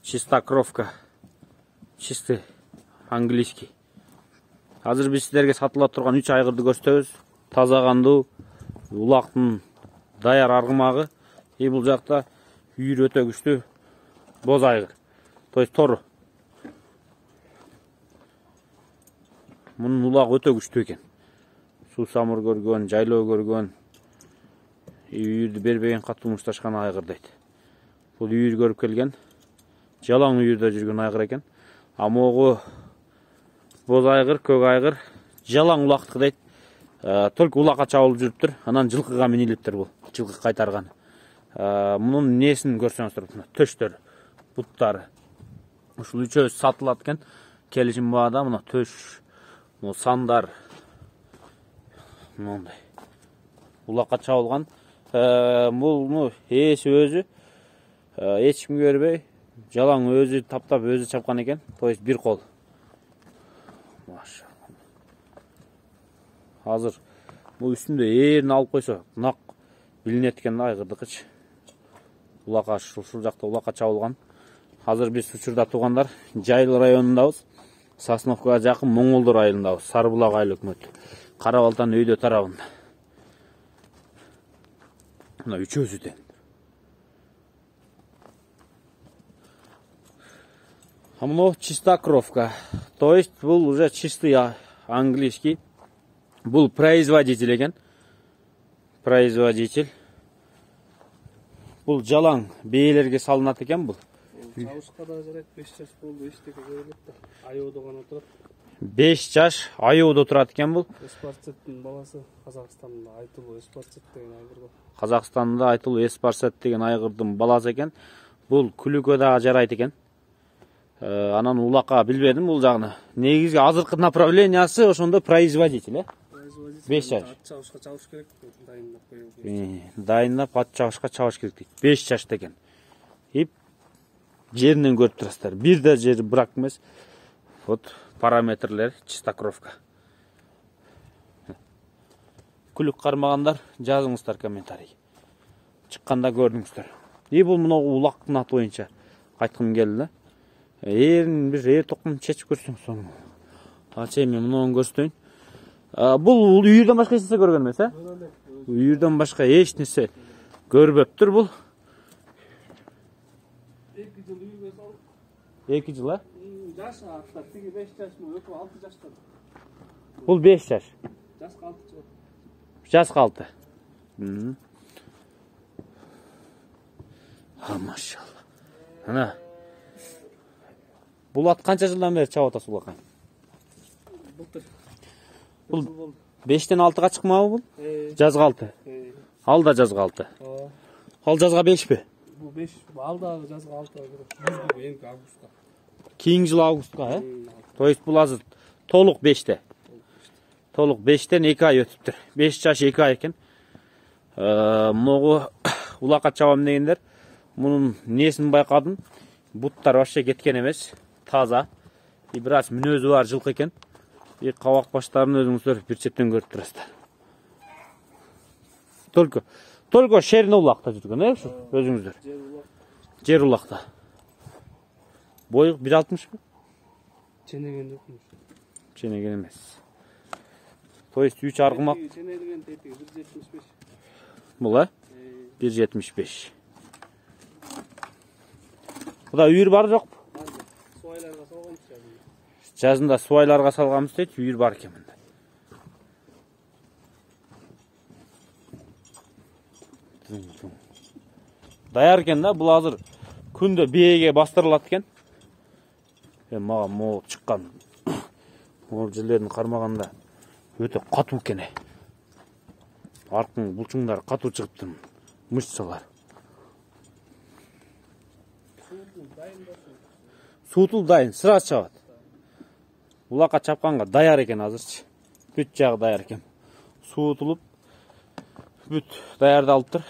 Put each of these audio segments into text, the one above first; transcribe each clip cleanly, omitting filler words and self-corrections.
Чистокровка. Чистый английский. Азыр биз силерге сатыла турган 3 айгырды көрсөтөбүз. Таза кандуу, улактын даяр аргымагы. Бул жакта үйүр өтө күчтүү боз айгыр. То есть тору. Мунун улагы өтө күчтүү экен. Суу самыр көргөн, жайлоо көргөн, үйүрдү бербеген катуу мушташкан айгыр дейт. Бул үйүр көрүп келген. Жалаң үйүрдө жүргөн айгыр экен. А могу боз айгыр, көк айгыр жалаң улактык дейт. Только улакка чабылып жүрүптүр. Анан жылкыга минилиптир бул. Жылкы кайтарган. Мунун несин көрсөңүздөр, төштөр, буттары. Ушул үчөө сатылат экен. Келишим баада мына төш, мына сандар. Мындай. Улакка чабылган. Бул ээси өзү эч кимге бербей, жалаң өзү таптап өзү чапкан экен. То есть бир кол. Машалла. Азыр бул үстүндө ээрин алып койсо, нак билинет экен айгырдыкычы. Улакка ушул жакта улакка чабылган. Азыр биз учурда туугандар Жайыл районундабыз. Сосновкага жакын Моңолдор айылындабыз. Сарыбулак айыл өкмөтү. Кара Балтанын өйдө тарабында. Мына үчөөсү тең. А мына чистокровка. То есть бул уже чистый английский. Бул производитель экен. Производитель. Бул жалаң бээлерге салынат экен бул. Чабышка да жарайт, 5 жаш болду, эчтеке көрүнөт да. Айоодо гана турат. 5 жаш айоодо турат экен бул. Эспарцеттин баласы Казакстанда Айтылуу Эспарцет деген айгыр бар. Казакстанда Айтылуу Эспарцет деген айгырдын баласы экен. Бул күлүккө да жарайт экен. Анан улакка билбедим бул жагына. Негизги азыркы направлениясы ошондо производитель, 5 жаш. Ат чабышка чабыш керек, дайындап коюу. Дайындап ат чабышка чабыш керек дейт. 5 жашта экен. Жеринен көрүп турасыздар. Бир да жери брак эмес. Вот параметрлер чистокровка. Күлүк кармагандар жазыңыздар комментарий. Чыкканда көрдүңүздөр. Бул мына улактын аты боюнча айткым келди да. Эрин бир эр токун чечип көрсөң соң. Ачай мен мунун көрсөтөйүн. Бул үйүрдөн башка эч нерсе көргөн эмес, Үйүрдөн башка эч нерсе көрбөптүр бул. 2 жыл үйгө салып. 2 жыл, Жаш аттар, тиги 5 жаш, өкү 6 жашта. Бул 5 жаш. Жашка 6 жыл. Жашка 6. Машалла. Ана. Бул ат канча жылдан бери чабып атасыз улакка? Бул 5тен 6га чыкмабы бул? Жазга 6. Ал да жазга 6. Ал жазга 5пи? Бул 5, ал да жазга 6 жүздүгү энки августта. Кийинки жыл августка, То есть бул азыр толук 5те. Толук 5тен 2 ай өтүптүр. 5 жаш 2 ай экен. Могу улакка чабам дегендер, мунун несин байкадым. Буттар вообще кеткен эмес, таза. Бир аз мүнөзү бар жылкы экен. Кабак баштарын өзүңүздөр бир четтен көрүп турасыздар. Только шерине улакта жүргөн, ушу өзүңүздөр. Жер улакта. Бою 1.60 mı? Çenegen yokmuş. Çenegen emez. То есть 3 argımak. Çenegen tetiği 1.75. Bula? 1.75. Bu da үйір бар жоқ? Suaylarga salgamız yazında. Жазында суайларга салганбыз дейт, үйір бар екен мында. Даяр екен да, бұл азыр күндө бээге бастырылат екен. Мага могу чыккан. Могу жерлерин кармаганда өтө катуу экен. Аркын булчуңдар катуу чыгыптыр. Мышцалар. Суутул дайын, сразу чабат. Улакка чапканга даяр экен азырчы. Бүт жагы даяр экен. Суутулуп бүт даярдалыптыр.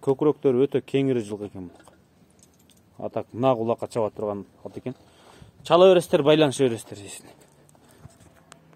Көкүрөктөрү өтө кеңири жылкы экен. Атак нак улакка чаба турган ат экен. Чала бересиздер, байланыша бересиздер дейсин.